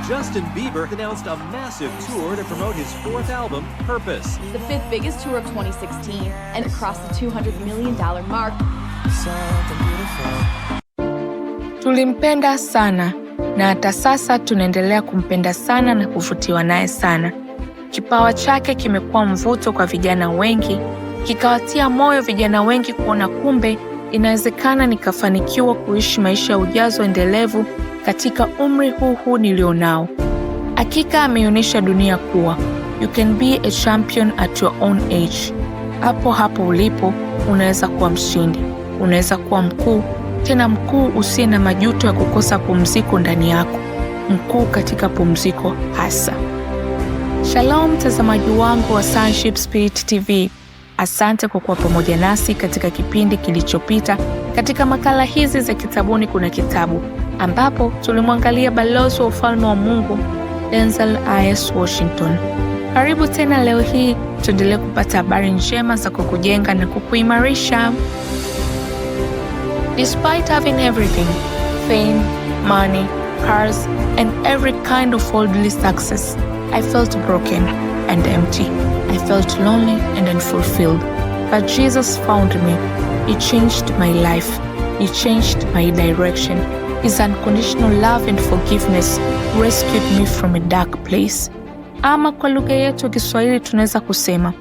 Justin Bieber announced a massive tour to promote his fourth album, Purpose. The fifth biggest tour of 2016 and crossed the $200 million mark. Tulimpenda sana na hata sasa tunaendelea kumpenda sana na kuvutiwa naye sana. Kipawa chake kimekuwa mvuto kwa vijana wengi, kikawatia moyo vijana wengi kuona kumbe inawezekana nikafanikiwa kuishi maisha ya ujazo endelevu katika umri huu nilionao. Hakika ameonyesha dunia kuwa you can be a champion at your own age. Hapo ulipo unaweza kuwa mshindi, unaweza kuwa mkuu, tena mkuu usiye na majuto ya kukosa pumziko ndani yako, mkuu katika pumziko hasa. Shalom mtazamaji wangu wa Sonship Spirit TV. Asante kwa kuwa pamoja nasi katika kipindi kilichopita katika makala hizi za Kitabuni Kuna Kitabu, ambapo tulimwangalia balozi wa ufalme wa Mungu Denzel I.S. Washington. Karibu tena leo hii tuendelee kupata habari njema za kukujenga na kukuimarisha. Despite having everything, fame, money, cars, and every kind of worldly success, I felt broken and empty. I felt lonely and unfulfilled. But Jesus found me. He changed my life. He changed my direction. His unconditional love and forgiveness rescued me from a dark place. Ama kwa lugha yetu ya Kiswahili tunaweza kusema,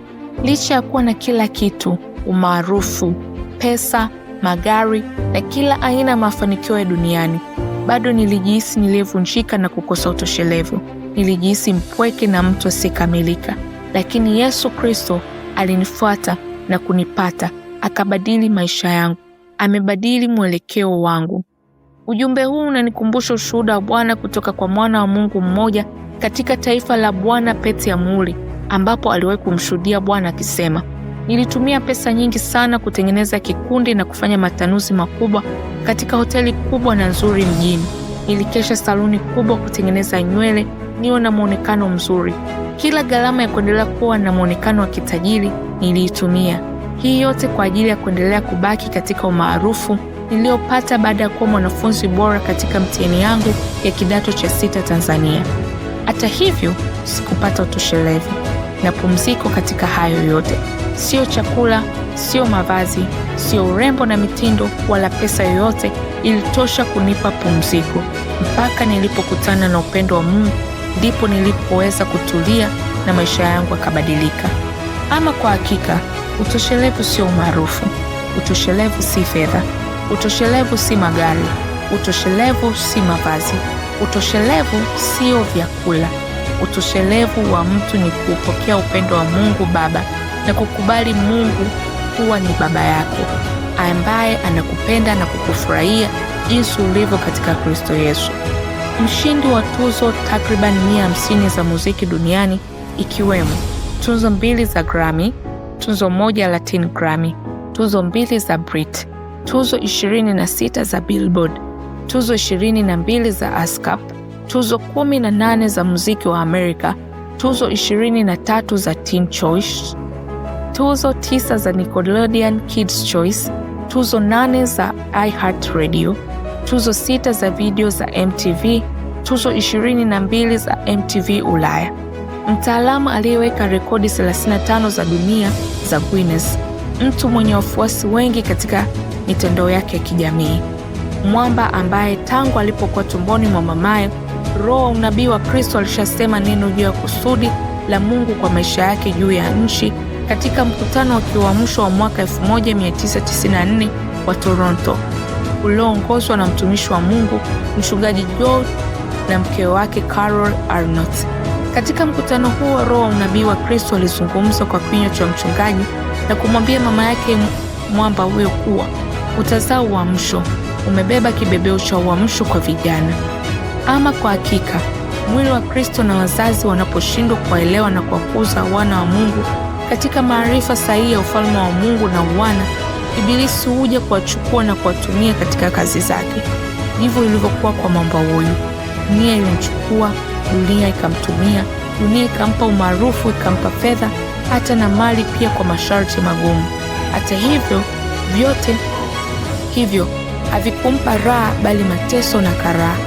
licha ya kuwa na kila kitu, umaarufu, pesa, magari na kila aina ya mafanikio ya duniani, bado nilijihisi niliyevunjika na kukosa utoshelevu. Nilijihisi mpweke na mtu asiyekamilika. Lakini Yesu Kristo alinifuata na kunipata, akabadili maisha yangu. Amebadili mwelekeo wangu. Ujumbe huu unanikumbusha ushuhuda wa Bwana kutoka kwa mwana wa Mungu mmoja katika taifa la Bwana Pete ya Muri, ambapo aliwahi kumshuhudia Bwana akisema, nilitumia pesa nyingi sana kutengeneza kikundi na kufanya matanuzi makubwa katika hoteli kubwa na nzuri mjini. Nilikesha saluni kubwa kutengeneza nywele niwe na muonekano mzuri. Kila gharama ya kuendelea kuwa na muonekano wa kitajiri niliitumia. Hii yote kwa ajili ya kuendelea kubaki katika umaarufu niliopata baada ya kuwa mwanafunzi bora katika mtihani yangu ya kidato cha 6 Tanzania. Hata hivyo, sikupata utoshelevu na pumziko katika hayo yote. Sio chakula, sio mavazi, sio urembo na mitindo wala pesa yoyote ilitosha kunipa pumziko. Mpaka nilipokutana na upendo wa Mungu, ndipo nilipoweza kutulia na maisha yangu yakabadilika. Ama kwa hakika, utoshelevu sio umaarufu. Utoshelevu si fedha. Utoshelevu si magari. Utoshelevu si mavazi. Utoshelevu sio vyakula. Utoshelevu wa mtu ni kupokea upendo wa Mungu Baba na kukubali Mungu kuwa ni baba yako, ambaye anakupenda na kukufurahia jinsi ulivyo katika Kristo Yesu. Mshindi wa tuzo takriban 150 za muziki duniani, ikiwemo tuzo 2 za Grammy, tuzo 1 ya Latin Grammy, tuzo 2 za Brit, tuzo 26 za Billboard, tuzo 22 za ASCAP, tuzo 18 za muziki wa Amerika, tuzo 23 za Teen Choice, tuzo 9 za Nickelodeon Kids Choice, tuzo 8 za iHeartRadio, tuzo 6 za video za MTV, tuzo 22 za MTV Ulaya. Mtaalamu aliyeweka rekodi 35 za dunia za Guinness, mtu mwenye wafuasi wengi katika mitandao yake ya kijamii. Mwamba ambaye tangu alipokuwa tumboni mwa mamaye, roho wa unabii wa Kristo alishasema neno juu ya kusudi la Mungu kwa maisha yake juu ya nchi katika mkutano wa kiuamsho wa mwaka 1994 wa Toronto, ulioongozwa na mtumishi wa Mungu mchungaji Joe na mke wake Carol Arnott. Katika mkutano huo, roho wa unabii wa Kristo alizungumza kwa kinywa cha mchungaji na kumwambia mama yake mwamba huyo kuwa utazaa uamsho, umebeba kibebeo cha uamsho kwa vijana. Ama kwa hakika, mwili wa Kristo na wazazi wanaposhindwa kuwaelewa na kuwakuza wana wa Mungu katika maarifa sahihi ya ufalme wa Mungu na uwana, Ibilisi huja kuwachukua na kuwatumia katika kazi zake. Ndivyo ilivyokuwa kwa mwamba huyu. Dunia ilimchukua, dunia ikamtumia, dunia ikampa umaarufu, ikampa fedha, hata na mali pia kwa masharti magumu. Hata hivyo, vyote hivyo havikumpa raha bali mateso na karaha.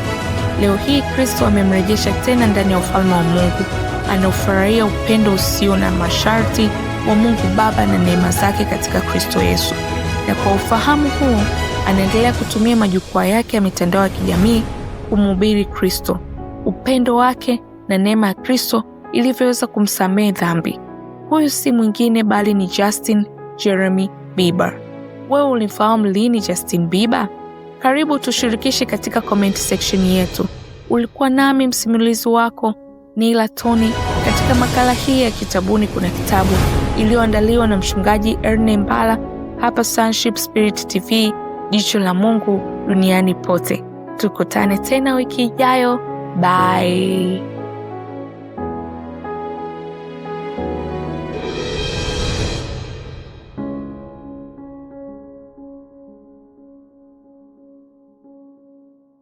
Leo hii Kristo amemrejesha tena ndani ya ufalme wa Mungu. Anaufurahia upendo usio na masharti wa Mungu Baba na neema zake katika Kristo Yesu. Na kwa ufahamu huo, anaendelea kutumia majukwaa yake ya mitandao ya kijamii kumhubiri Kristo, upendo wake na neema ya Kristo ilivyoweza kumsamehe dhambi. Huyu si mwingine bali ni Justin Jeremy Bieber. Wewe ulifahamu lini Justin Bieber? Karibu tushirikishe katika comment section yetu. Ulikuwa nami msimulizi wako Nila Tony katika makala hii ya Kitabuni Kuna Kitabu iliyoandaliwa na mchungaji Erne Mbala hapa Sonship Spirit TV, jicho la Mungu duniani pote. Tukutane tena wiki ijayo. Bye.